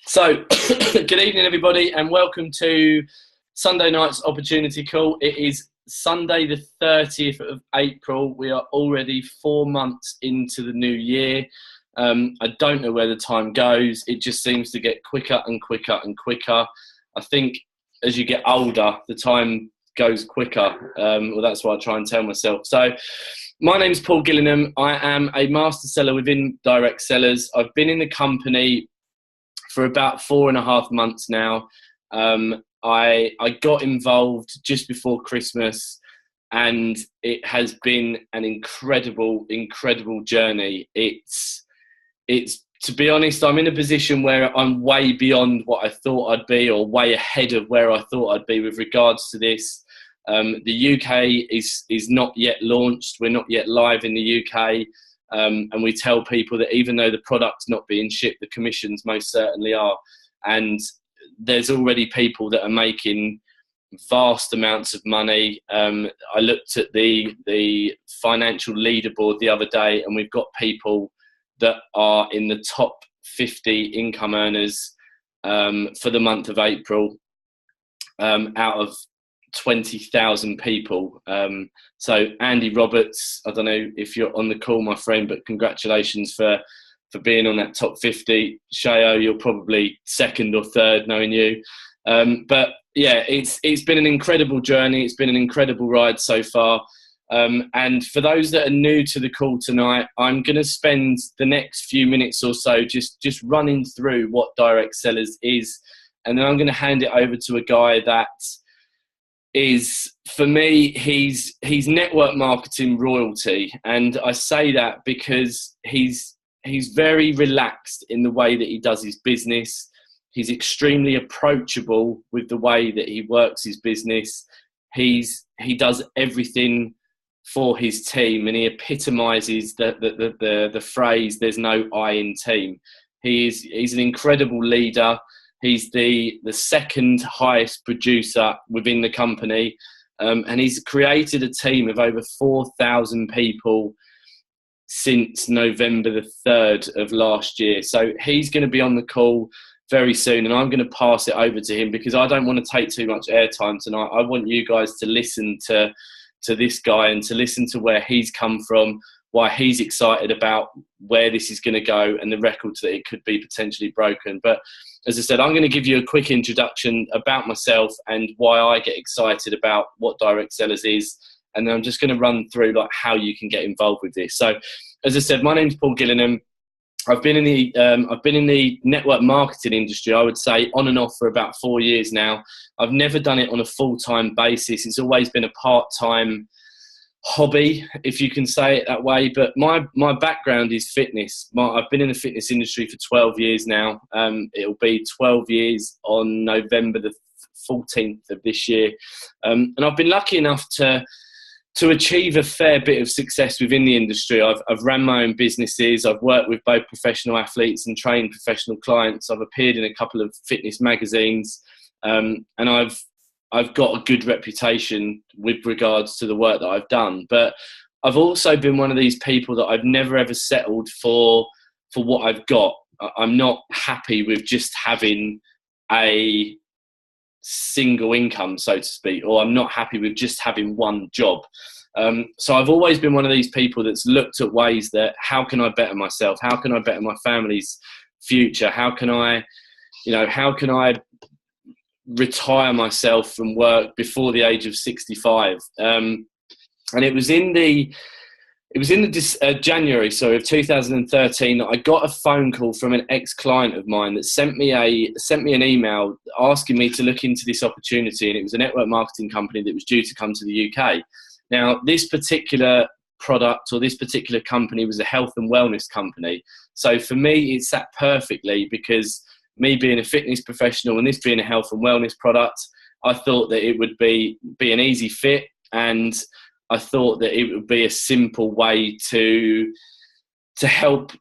So, good evening, everybody, and welcome to Sunday night's opportunity call. It is Sunday, the 30th of April. We are already 4 months into the new year. I don't know where the time goes. It just seems to get quicker and quicker and quicker. I think as you get older, the time goes quicker. Well, that's what I try and tell myself. So, my name's Paul Gillingham. I am a master seller within Direct Sellers. I've been in the company for about 4.5 months now. I got involved just before Christmas, and it has been an incredible journey. It's to be honest, I'm in a position where I'm way beyond what I thought I'd be, or way ahead of where I thought I'd be with regards to this. The UK is not yet launched. We're not yet live in the UK. And we tell people that even though the product's not being shipped, the commissions most certainly are. And there's already people that are making vast amounts of money. I looked at the financial leaderboard the other day, and we've got people that are in the top 50 income earners for the month of April out of 20,000 people. So Andy Roberts, I don't know if you're on the call, my friend, but congratulations for being on that top 50. Shayo, you're probably second or third, knowing you. But yeah, it's been an incredible journey. It's been an incredible ride so far. And for those that are new to the call tonight, I'm going to spend the next few minutes or so just running through what Direct Sellers is, and then I'm going to hand it over to a guy that is, for me, he's network marketing royalty. And I say that because he's very relaxed in the way that he does his business. He's extremely approachable with the way that he works his business. He does everything for his team, and he epitomizes the phrase, "There's no I in team." He's an incredible leader. He's the second highest producer within the company, and he's created a team of over 4,000 people since November the 3rd of last year. So he's going to be on the call very soon, and I'm going to pass it over to him because I don't want to take too much airtime tonight. I want you guys to listen to this guy and to listen to where he's come from, why he's excited about where this is going to go, and the records that it could be potentially broken. But as I said, I'm going to give you a quick introduction about myself and why I get excited about what Direct Sellers is, and then I'm just going to run through like how you can get involved with this. So, as I said, my name's Paul Gillingham. I've been in the network marketing industry, I would say, on and off for about 4 years now. I've never done it on a full-time basis. It's always been a part-time hobby, if you can say it that way. But my background is fitness. I've been in the fitness industry for 12 years now. It'll be 12 years on November the 14th of this year. And I've been lucky enough to achieve a fair bit of success within the industry. I've ran my own businesses. I've worked with both professional athletes and trained professional clients. I've appeared in a couple of fitness magazines, and I've got a good reputation with regards to the work that I've done. But I've also been one of these people that I've never ever settled for what I've got. I'm not happy with just having a single income, so to speak, or I'm not happy with just having one job. So I've always been one of these people that's looked at ways that, how can I better myself? How can I better my family's future? How can I retire myself from work before the age of 65? And it was in January, of 2013, that I got a phone call from an ex-client of mine that sent me an email asking me to look into this opportunity, and it was a network marketing company that was due to come to the UK. Now, this particular product, or this particular company, was a health and wellness company. So for me, it sat perfectly, because me being a fitness professional and this being a health and wellness product, I thought that it would be an easy fit, and I thought that it would be a simple way to help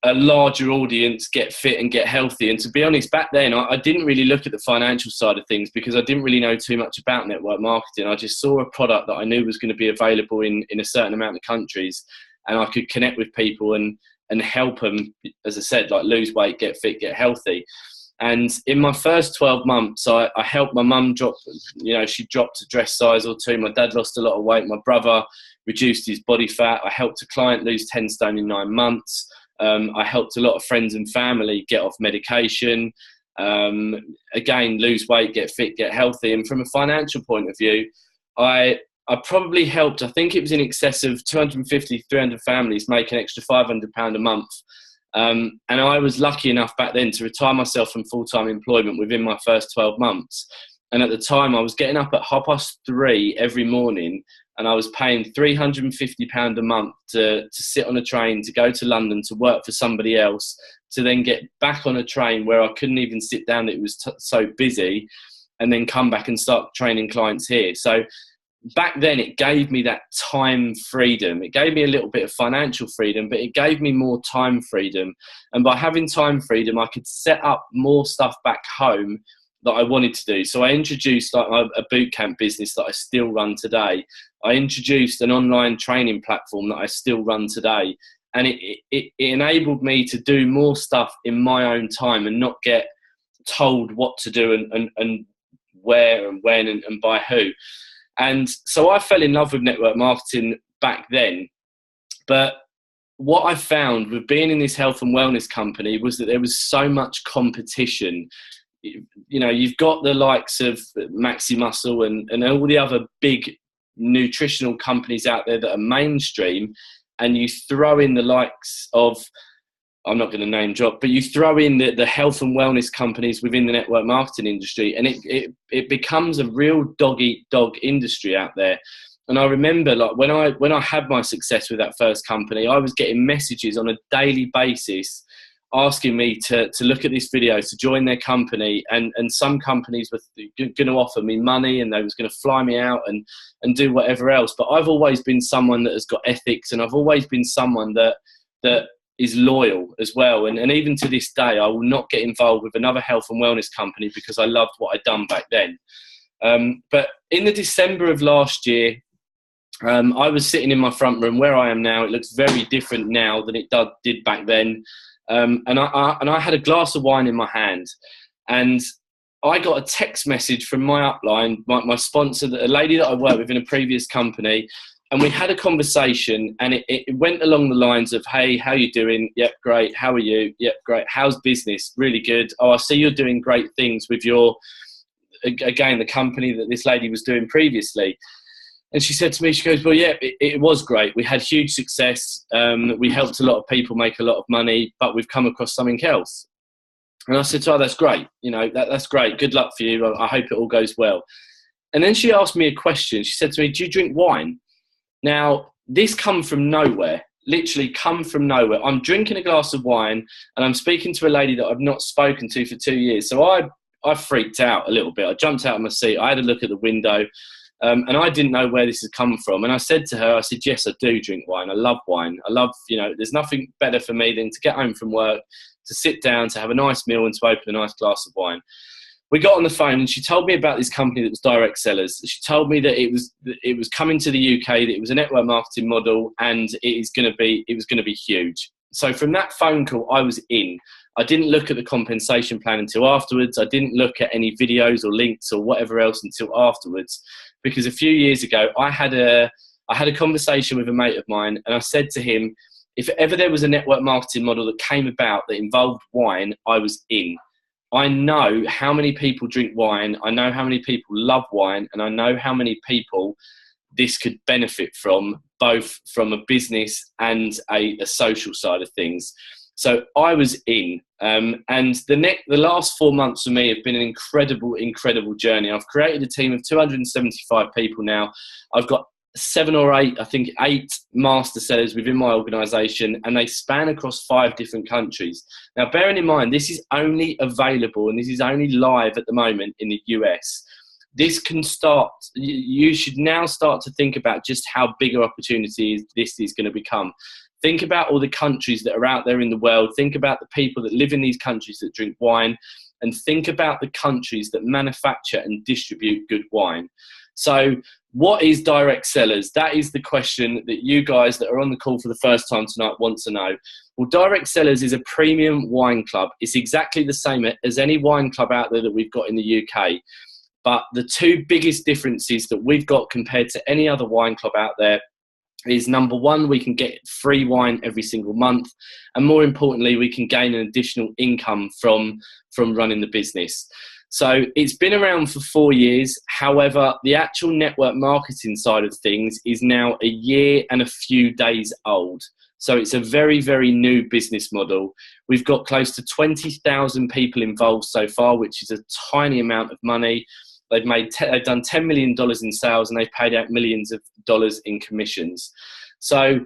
a larger audience get fit and get healthy. And to be honest, back then I didn't really look at the financial side of things, because I didn't really know too much about network marketing. I just saw a product that I knew was going to be available in a certain amount of countries, and I could connect with people and help them, as I said, like lose weight, get fit, get healthy. And in my first 12 months, I helped my mum drop, she dropped a dress size or two. My dad lost a lot of weight. My brother reduced his body fat. I helped a client lose 10 stone in 9 months. I helped a lot of friends and family get off medication. Again, lose weight, get fit, get healthy. And from a financial point of view, I probably helped, I think it was in excess of 250, 300 families make an extra £500 a month. And I was lucky enough back then to retire myself from full-time employment within my first 12 months. And at the time, I was getting up at 3:30 every morning, and I was paying £350 a month to sit on a train, to go to London, to work for somebody else, to then get back on a train where I couldn't even sit down. It was so busy, and then come back and start training clients here. So back then, it gave me that time freedom. It gave me a little bit of financial freedom, but it gave me more time freedom. And by having time freedom, I could set up more stuff back home that I wanted to do. So I introduced like a boot camp business that I still run today. I introduced an online training platform that I still run today. And it enabled me to do more stuff in my own time and not get told what to do and where and when and by who. And so I fell in love with network marketing back then. But what I found with being in this health and wellness company was that there was so much competition. You've got the likes of Maxi Muscle and all the other big nutritional companies out there that are mainstream, and you throw in the likes of, I'm not going to name drop, but you throw in the health and wellness companies within the network marketing industry, and it becomes a real dog-eat-dog industry out there. And I remember, like, when I had my success with that first company, I was getting messages on a daily basis asking me to look at this video, to join their company, and some companies were going to offer me money, and they was going to fly me out and do whatever else. But I've always been someone that has got ethics, and I've always been someone that is loyal as well. And even to this day, I will not get involved with another health and wellness company because I loved what I'd done back then. But in the December of last year, I was sitting in my front room where I am now. It looks very different now than it did back then. And I had a glass of wine in my hand, and I got a text message from my upline, my sponsor, a lady that I worked with in a previous company. And we had a conversation, and it went along the lines of, hey, how you doing? Yep, great. How are you? Yep, great. How's business? Really good. Oh, I see you're doing great things with again, the company that this lady was doing previously. And she said to me, she goes, well, yeah, it was great. We had huge success. We helped a lot of people make a lot of money, but we've come across something else. And I said, oh, that's great. That's great. Good luck for you. I hope it all goes well. And then she asked me a question. She said to me, do you drink wine? Now, this come from nowhere, literally come from nowhere. I'm drinking a glass of wine, and I'm speaking to a lady that I've not spoken to for 2 years. So I freaked out a little bit. I jumped out of my seat. I had a look at the window, and I didn't know where this had come from. And I said to her, I said, yes, I do drink wine. I love wine. I love, there's nothing better for me than to get home from work, to sit down, to have a nice meal, and to open a nice glass of wine. We got on the phone, and she told me about this company that was direct sellers. She told me that it was coming to the UK, that it was a network marketing model, and it was going to be huge. So from that phone call, I was in. I didn't look at the compensation plan until afterwards. I didn't look at any videos or links or whatever else until afterwards, because a few years ago I had a conversation with a mate of mine, and I said to him, if ever there was a network marketing model that came about that involved wine, I was in. I know how many people drink wine. I know how many people love wine, and I know how many people this could benefit from, both from a business and a social side of things. So I was in, and the last 4 months for me have been an incredible journey. I've created a team of 275 people now. I've got 7 or 8, I think 8 master sellers within my organisation, and they span across 5 different countries. Now, bearing in mind, this is only available and this is only live at the moment in the US. This can start, you should now start to think about just how big an opportunity this is going to become. Think about all the countries that are out there in the world. Think about the people that live in these countries that drink wine, and think about the countries that manufacture and distribute good wine. So what is direct sellers? That is the question that you guys that are on the call for the first time tonight want to know. Well, Direct Sellers is a premium wine club. It's exactly the same as any wine club out there that we've got in the UK. But the two biggest differences that we've got compared to any other wine club out there is, number one, we can get free wine every single month. And more importantly, we can gain an additional income from running the business. So it's been around for 4 years. However, the actual network marketing side of things is now a year and a few days old. So it's a very, very new business model. We've got close to 20,000 people involved so far, which is a tiny amount of money. They've done $10 million in sales, and they've paid out millions of dollars in commissions. So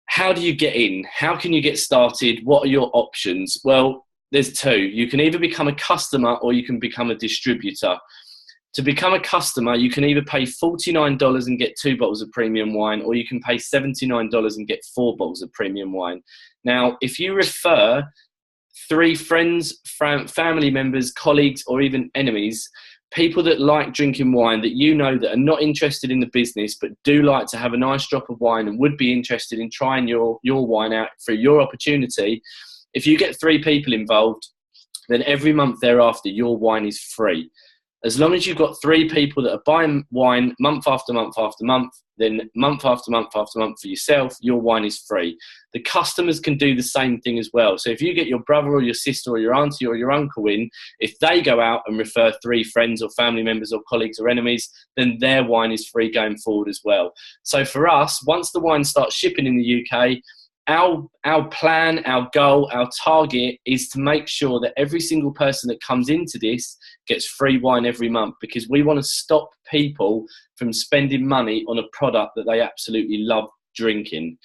how do you get in? How can you get started? What are your options? Well, there's two. You can either become a customer or you can become a distributor. To become a customer, you can either pay $49 and get 2 bottles of premium wine, or you can pay $79 and get 4 bottles of premium wine. Now, if you refer 3 friends, family members, colleagues, or even enemies, people that like drinking wine, that you know that are not interested in the business but do like to have a nice drop of wine and would be interested in trying your wine out for your opportunity, if you get 3 people involved, then every month thereafter your wine is free. As long as you've got 3 people that are buying wine month after month after month, then month after month after month for yourself, your wine is free. The customers can do the same thing as well. So if you get your brother or your sister or your auntie or your uncle in, if they go out and refer 3 friends or family members or colleagues or enemies, then their wine is free going forward as well. So for us, once the wine starts shipping in the UK, our plan, our goal, our target is to make sure that every single person that comes into this gets free wine every month, because we want to stop people from spending money on a product that they absolutely love drinking.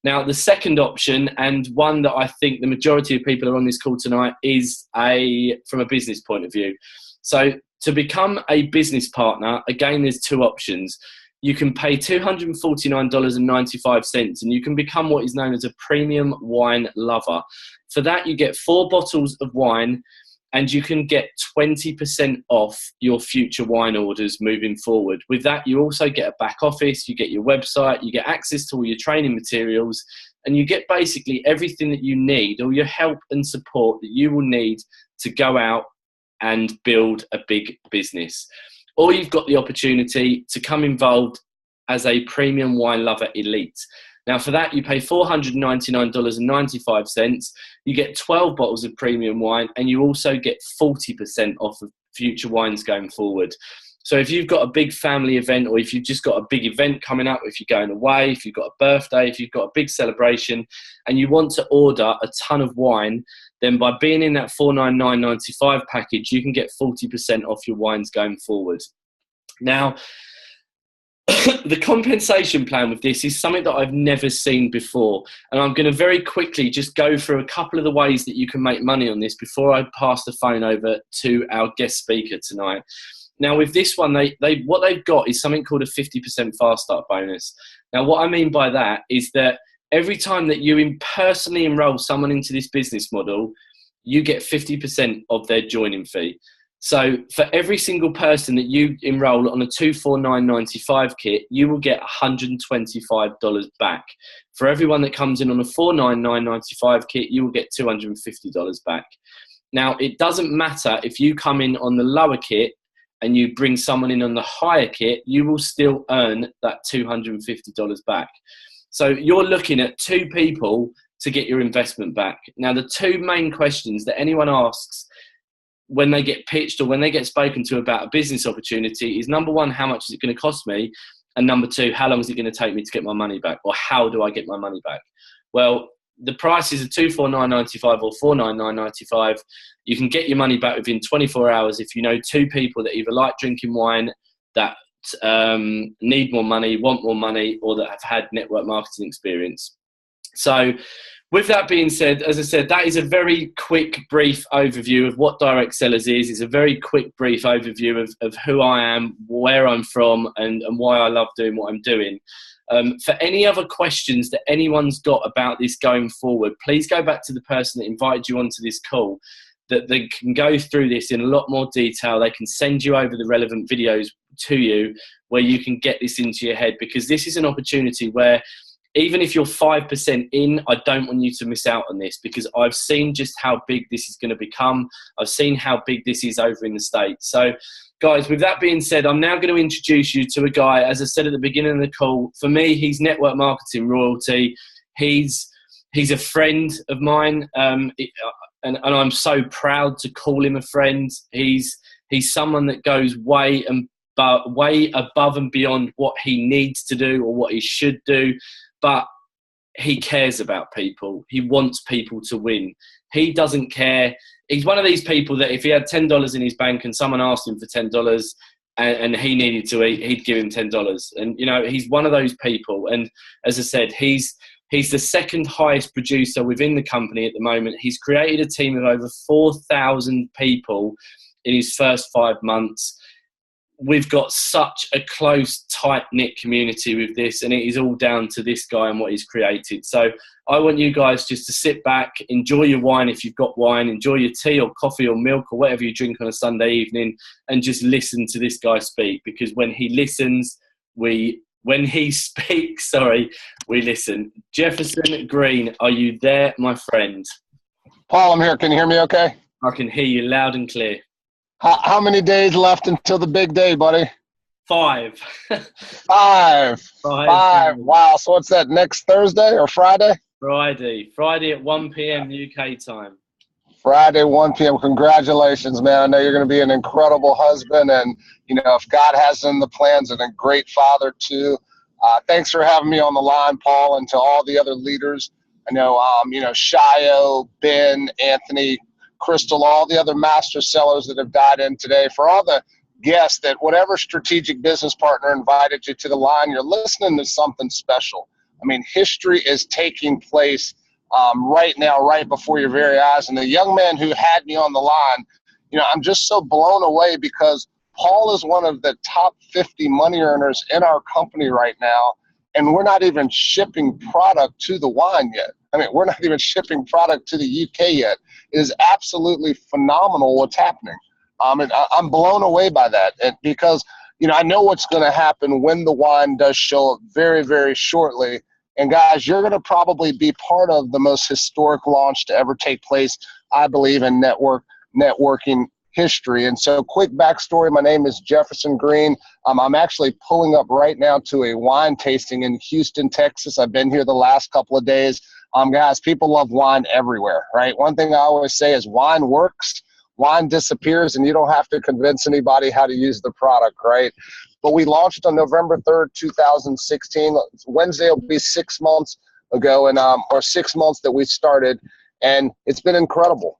Now, the second option, and one that I think the majority of people are on this call tonight, is from a business point of view. So to become a business partner, again, there's 2 options. You can pay $249.95 and you can become what is known as a premium wine lover. For that, you get 4 bottles of wine and you can get 20% off your future wine orders moving forward. With that, you also get a back office, you get your website, you get access to all your training materials, and you get basically everything that you need, all your help and support that you will need to go out and build a big business. Or you've got the opportunity to come involved as a premium wine lover elite. Now for that, you pay $499.95. You get 12 bottles of premium wine, and you also get 40% off of future wines going forward. So if you've got a big family event, or if you've just got a big event coming up, if you're going away, if you've got a birthday, if you've got a big celebration and you want to order a ton of wine, then by being in that $499.95 package, you can get 40% off your wines going forward. Now, the compensation plan with this is something that I've never seen before. And I'm going to very quickly just go through a couple of the ways that you can make money on this before I pass the phone over to our guest speaker tonight. Now, with this one, what they've got is something called a 50% fast start bonus. Now, what I mean by that is that every time that you personally enroll someone into this business model, you get 50% of their joining fee. So for every single person that you enroll on a $249.95 kit, you will get $125 back. For everyone that comes in on a $499.95 kit, you will get $250 back. Now, it doesn't matter if you come in on the lower kit and you bring someone in on the higher kit, you will still earn that $250 back. So you're looking at 2 people to get your investment back. Now, the 2 main questions that anyone asks when they get pitched or when they get spoken to about a business opportunity is, number 1, how much is it going to cost me? And number 2, how long is it going to take me to get my money back? Or how do I get my money back? Well, the prices are $249.95 or $499.95. You can get your money back within 24 hours if you know 2 people that either like drinking wine, that need more money, want more money, or that have had network marketing experience. So with that being said, as I said, that is a very quick, brief overview of what Direct Sellers is. It's a very quick, brief overview of who I am, where I'm from, and why I love doing what I'm doing. For any other questions that anyone's got about this going forward, please go back to the person that invited you onto this call, that they can go through this in a lot more detail. They can send you over the relevant videos to you where you can get this into your head, because this is an opportunity where even if you're 5% in, I don't want you to miss out on this, because I've seen just how big this is going to become. I've seen how big this is over in the States. So, guys, with that being said, I'm now going to introduce you to a guy, as I said at the beginning of the call. For me, he's network marketing royalty. He's a friend of mine, and I'm so proud to call him a friend. He's someone that goes way above and beyond what he needs to do or what he should do. But he cares about people. He wants people to win. He doesn't care. He's one of these people that if he had $10 in his bank and someone asked him for $10 and he needed to eat, he'd give him $10. And, he's one of those people. And as I said, he's the second highest producer within the company at the moment. He's created a team of over 4,000 people in his first 5 months. We've got such a close, tight-knit community with this, and it is all down to this guy and what he's created. So I want you guys just to sit back, enjoy your wine if you've got wine, enjoy your tea or coffee or milk or whatever you drink on a Sunday evening, and just listen to this guy speak, because when he speaks, we listen. Jefferson Green, are you there, my friend? Paul, I'm here. Can you hear me okay? I can hear you loud and clear. How many days left until the big day, buddy? 5. 5. Wow. So what's that, next Thursday or Friday? Friday at 1 p.m. UK time. Friday, 1 p.m. Congratulations, man. I know you're going to be an incredible husband, and, if God has in the plans, and a great father too. Thanks for having me on the line, Paul, and to all the other leaders. I know, Shio, Ben, Anthony, Crystal, all the other master sellers that have dialed in today, for all the guests that whatever strategic business partner invited you to the line, you're listening to something special. I mean, history is taking place right now, right before your very eyes. And the young man who had me on the line, I'm just so blown away, because Paul is one of the top 50 money earners in our company right now, and we're not even shipping product to the wine yet. I mean, we're not even shipping product to the UK yet. It is absolutely phenomenal what's happening. And I'm blown away by that, and because, I know what's going to happen when the wine does show up very, very shortly. And guys, you're going to probably be part of the most historic launch to ever take place, I believe, in networking history. And so, quick backstory, my name is Jefferson Green. I'm actually pulling up right now to a wine tasting in Houston, Texas. I've been here the last couple of days. Guys, people love wine everywhere, right? One thing I always say is wine works, wine disappears, and you don't have to convince anybody how to use the product, right? But we launched on November 3rd, 2016. Wednesday will be 6 months ago, and or 6 months that we started, and it's been incredible.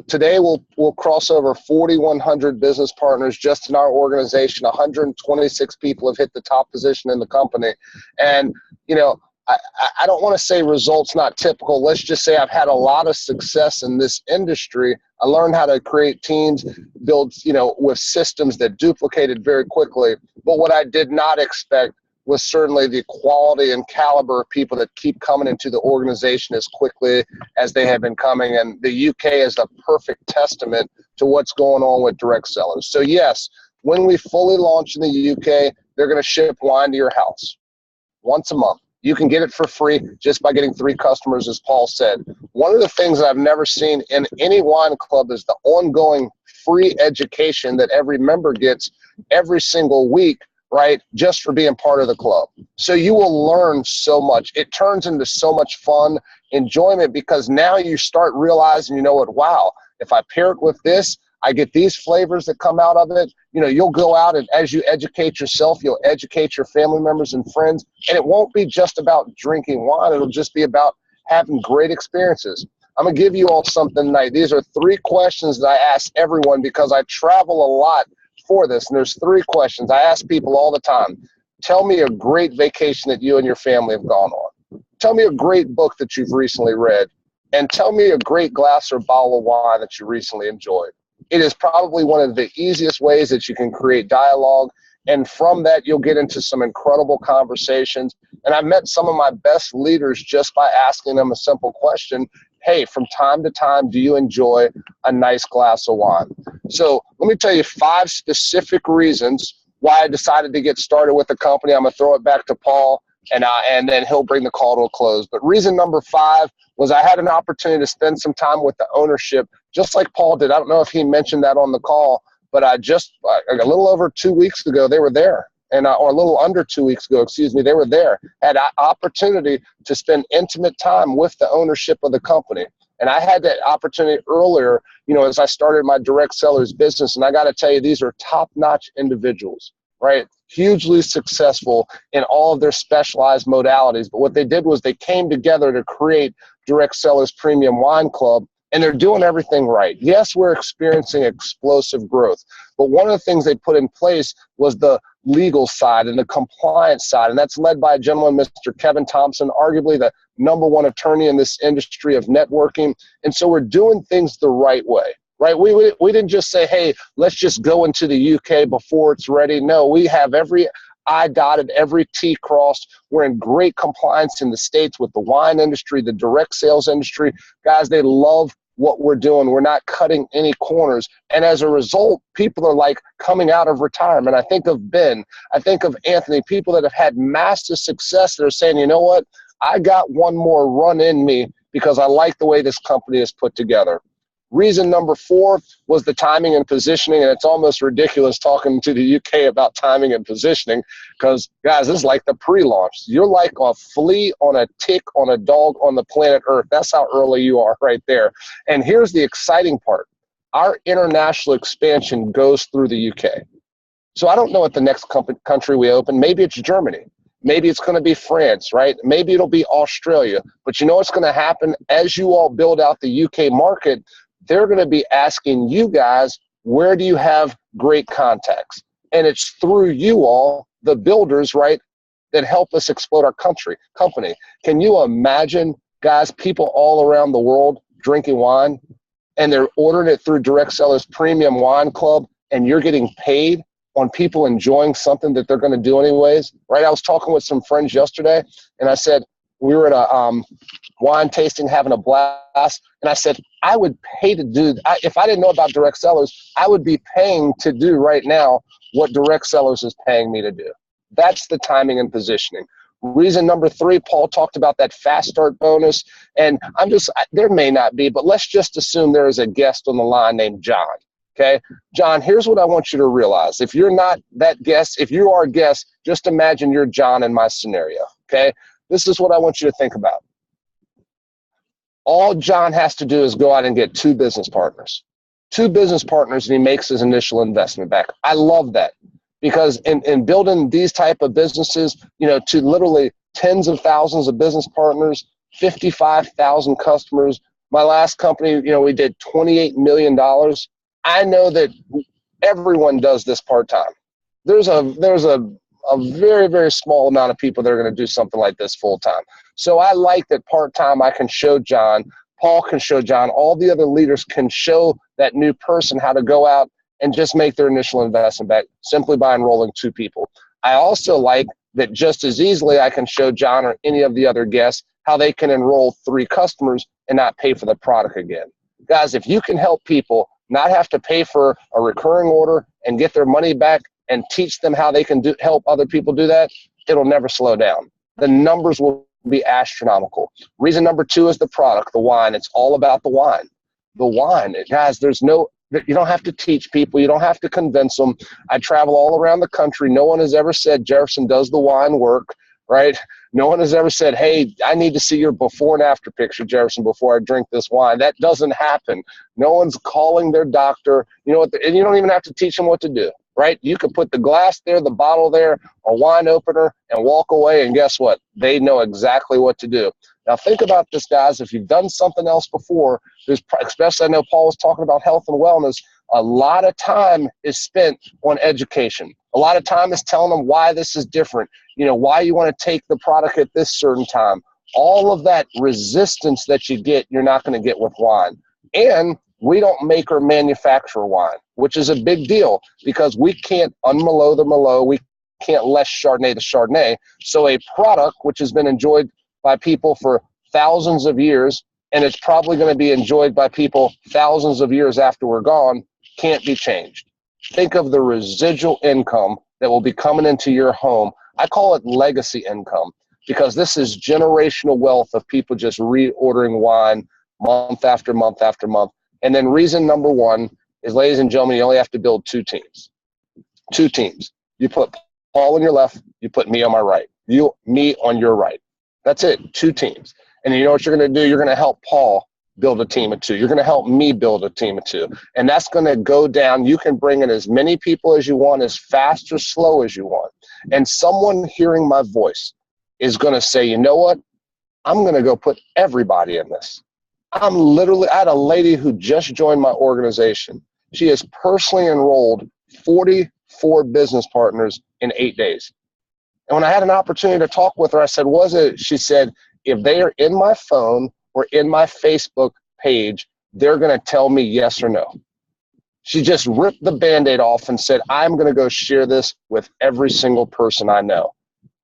Today we'll cross over 4,100 business partners just in our organization. 126 people have hit the top position in the company, and I don't want to say results not typical. Let's just say I've had a lot of success in this industry. I learned how to create teams, build, with systems that duplicated very quickly. But what I did not expect was certainly the quality and caliber of people that keep coming into the organization as quickly as they have been coming. And the UK is a perfect testament to what's going on with direct sellers. So yes, when we fully launch in the UK, they're going to ship wine to your house once a month. You can get it for free just by getting 3 customers, as Paul said. One of the things that I've never seen in any wine club is the ongoing free education that every member gets every single week, right, just for being part of the club. So you will learn so much. It turns into so much fun, enjoyment, because now you start realizing, wow, if I pair it with this, I get these flavors that come out of it. You'll go out, and as you educate yourself, you'll educate your family members and friends. And it won't be just about drinking wine. It'll just be about having great experiences. I'm going to give you all something tonight. These are 3 questions that I ask everyone, because I travel a lot for this. And there's 3 questions I ask people all the time. Tell me a great vacation that you and your family have gone on. Tell me a great book that you've recently read. And tell me a great glass or bottle of wine that you recently enjoyed. It is probably one of the easiest ways that you can create dialogue. And from that, you'll get into some incredible conversations. And I've met some of my best leaders just by asking them a simple question. Hey, from time to time, do you enjoy a nice glass of wine? So let me tell you 5 specific reasons why I decided to get started with the company. I'm going to throw it back to Paul. and then he'll bring the call to a close. But reason number 5 was I had an opportunity to spend some time with the ownership, just like Paul did. I don't know if he mentioned that on the call, but I just a little over 2 weeks ago, they were there. Or a little under 2 weeks ago, they were there. Had an opportunity to spend intimate time with the ownership of the company. And I had that opportunity earlier, as I started my direct sellers business. And I got to tell you, these are top-notch individuals, right? Hugely successful in all of their specialized modalities. But what they did was they came together to create Direct Sellers Premium Wine Club, and they're doing everything right. Yes, we're experiencing explosive growth, but one of the things they put in place was the legal side and the compliance side, and that's led by a gentleman, Mr. Kevin Thompson, arguably the #1 attorney in this industry of networking. And so we're doing things the right way, right? We didn't just say, hey, let's just go into the UK before it's ready. No, we have every I dotted, every T crossed. We're in great compliance in the States with the wine industry, the direct sales industry. Guys, they love what we're doing. We're not cutting any corners. And as a result, people are like coming out of retirement. I think of Ben, I think of Anthony, people that have had massive success that are saying, you know what, I got one more run in me because I like the way this company is put together. Reason number 4 was the timing and positioning, and it's almost ridiculous talking to the UK about timing and positioning because, guys, this is like the pre-launch. You're like a flea on a tick on a dog on the planet Earth. That's how early you are right there. And here's the exciting part. Our international expansion goes through the UK. So I don't know what the next country we open. Maybe it's Germany. Maybe it's going to be France, right? Maybe it'll be Australia. But you know what's going to happen as you all build out the UK market? They're going to be asking you guys, where do you have great contacts? And it's through you all, the builders, right, that help us explode our company. Can you imagine, guys, people all around the world drinking wine and they're ordering it through Direct Sellers Premium Wine Club and you're getting paid on people enjoying something that they're going to do anyways, right? I was talking with some friends yesterday and I said, we were at a wine tasting, having a blast. And I said, I would pay to do, if I didn't know about direct sellers, I would be paying to do right now what direct sellers is paying me to do. That's the timing and positioning. Reason number 3, Paul talked about that fast start bonus. And there may not be, but let's just assume there is a guest on the line named John. Okay, John, here's what I want you to realize. If you're not that guest, if you are a guest, just imagine you're John in my scenario. Okay. This is what I want you to think about. All John has to do is go out and get 2 business partners. 2 business partners, and he makes his initial investment back. I love that because in building these type of businesses, to literally tens of thousands of business partners, 55,000 customers. My last company, we did $28 million. I know that everyone does this part-time. There's a very, very small amount of people that are going to do something like this full-time. So I like that part-time I can show John, Paul can show John, all the other leaders can show that new person how to go out and just make their initial investment back simply by enrolling 2 people. I also like that just as easily I can show John or any of the other guests how they can enroll 3 customers and not pay for the product again. Guys, if you can help people not have to pay for a recurring order and get their money back and teach them how they can help other people do that, it'll never slow down. The numbers will be astronomical. Reason number 2 is the product, the wine. It's all about the wine. The wine, guys, you don't have to teach people. You don't have to convince them. I travel all around the country. No one has ever said, Jefferson, does the wine work, right? No one has ever said, hey, I need to see your before and after picture, Jefferson, before I drink this wine. That doesn't happen. No one's calling their doctor. And you don't even have to teach them what to do. Right? You could put the glass there, the bottle there, a wine opener, and walk away, and guess what? They know exactly what to do. Now think about this, guys. If you've done something else before, especially I know Paul was talking about health and wellness, a lot of time is spent on education. A lot of time is telling them why this is different, why you want to take the product at this certain time. All of that resistance that you get, you're not going to get with wine. And we don't make or manufacture wine, which is a big deal because we can't unmerlot the Merlot. We can't less Chardonnay the Chardonnay. So a product which has been enjoyed by people for thousands of years, and it's probably going to be enjoyed by people thousands of years after we're gone, can't be changed. Think of the residual income that will be coming into your home. I call it legacy income. because this is generational wealth of people just reordering wine month after month after month. And then reason number one is, ladies and gentlemen, you only have to build two teams. Two teams. You put Paul on your left, you put me on my right. Me on your right. That's it, two teams. And you know what you're going to do? You're going to help Paul build a team of two. You're going to help me build a team of two. And that's going to go down. You can bring in as many people as you want, as fast or slow as you want. And someone hearing my voice is going to say, you know what? I'm going to go put everybody in this. I had a lady who just joined my organization. She has personally enrolled 44 business partners in 8 days. And when I had an opportunity to talk with her, I said, she said, if they are in my phone or in my Facebook page, they're going to tell me yes or no. She just ripped the Band-Aid off and said, I'm going to go share this with every single person I know.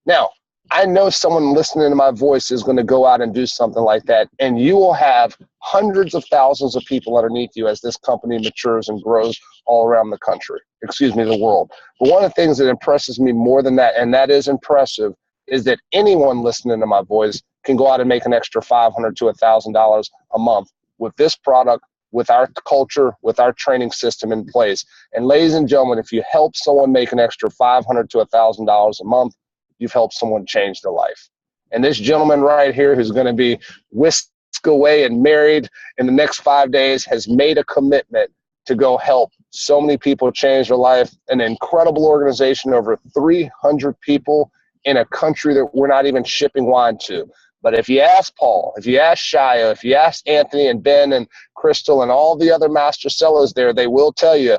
Now, I know someone listening to my voice is going to go out and do something like that, and you will have hundreds of thousands of people underneath you as this company matures and grows all around the country, the world. But one of the things that impresses me more than that, and that is impressive, is that anyone listening to my voice can go out and make an extra $500 to $1,000 a month with this product, with our culture, with our training system in place. And ladies and gentlemen, if you help someone make an extra $500 to $1,000 a month, you've helped someone change their life. And this gentleman right here, who's going to be whisked away and married in the next 5 days, has made a commitment to go help so many people change their life. An incredible organization, over 300 people in a country that we're not even shipping wine to. But if you ask Paul, if you ask Shia, if you ask Anthony and Ben and Crystal and all the other master sellers there, they will tell you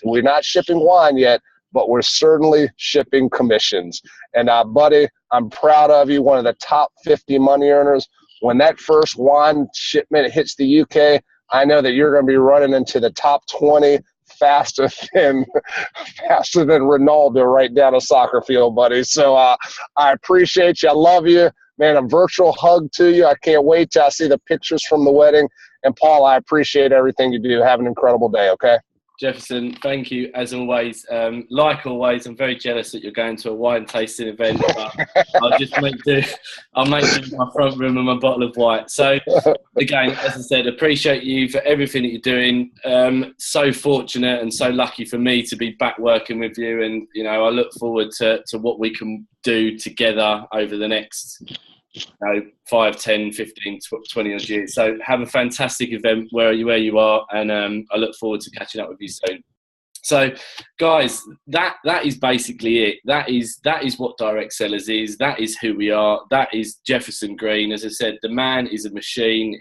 we're not shipping wine yet, but we're certainly shipping commissions. And buddy, I'm proud of you, one of the top 50 money earners. When that first wine shipment hits the UK, I know that you're going to be running into the top 20 faster than Ronaldo right down a soccer field, buddy. So I appreciate you. I love you. Man, a virtual hug to you. I can't wait till I see the pictures from the wedding. And Paul, I appreciate everything you do. Have an incredible day, okay? Jefferson, thank you as always. Like always, I'm very jealous that you're going to a wine tasting event, but I'll just make do. I'll make do my front room and my bottle of white. So, again, as I said, appreciate you for everything that you're doing. So fortunate and so lucky for me to be back working with you, and I look forward to what we can do together over the next 5, 10, 15, 20 odd years. So have a fantastic event where you are, and I look forward to catching up with you soon. So guys, that is basically it. That is what Direct Sellers is. That is who we are. That is Jefferson Green. As I said, the man is a machine.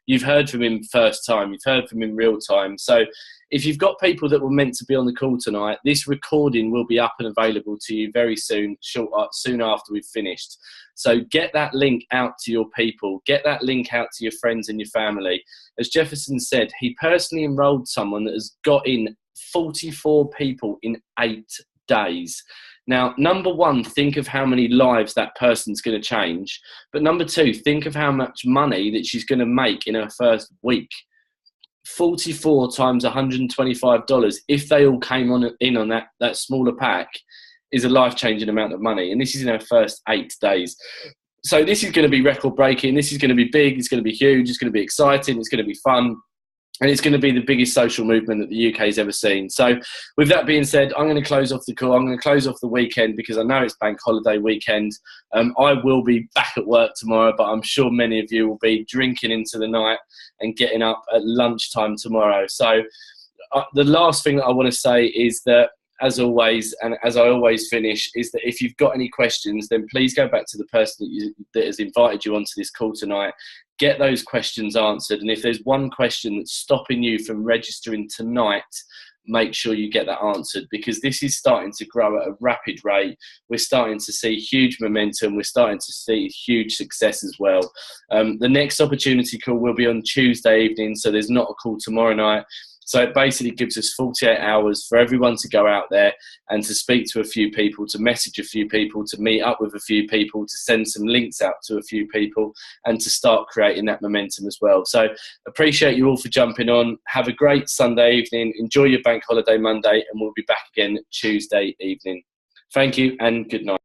You've heard from him first time. You've heard from him real time. So if you've got people that were meant to be on the call tonight, this recording will be up and available to you very soon, soon after we've finished. So get that link out to your people. Get that link out to your friends and your family. As Jefferson said, he personally enrolled someone that has got in 44 people in 8 days. Now, number one, think of how many lives that person's going to change. But number two, think of how much money that she's going to make in her first week. 44 times $125, if they all came in on that smaller pack, is a life-changing amount of money. And this is in our first 8 days. So this is going to be record-breaking. This is going to be big. It's going to be huge. It's going to be exciting. It's going to be fun. And it's going to be the biggest social movement that the UK has ever seen. So with that being said, I'm going to close off the call. I'm going to close off the weekend because I know it's bank holiday weekend. I will be back at work tomorrow, but I'm sure many of you will be drinking into the night and getting up at lunchtime tomorrow. So the last thing that I want to say is that, as always, and as I always finish, is that if you've got any questions, then please go back to the person that has invited you onto this call tonight. Get those questions answered. And if there's one question that's stopping you from registering tonight, make sure you get that answered, because this is starting to grow at a rapid rate. We're starting to see huge momentum. We're starting to see huge success as well. The next opportunity call will be on Tuesday evening, so there's not a call tomorrow night. So it basically gives us 48 hours for everyone to go out there and to speak to a few people, to message a few people, to meet up with a few people, to send some links out to a few people, and to start creating that momentum as well. So appreciate you all for jumping on. Have a great Sunday evening. Enjoy your bank holiday Monday, and we'll be back again Tuesday evening. Thank you and good night.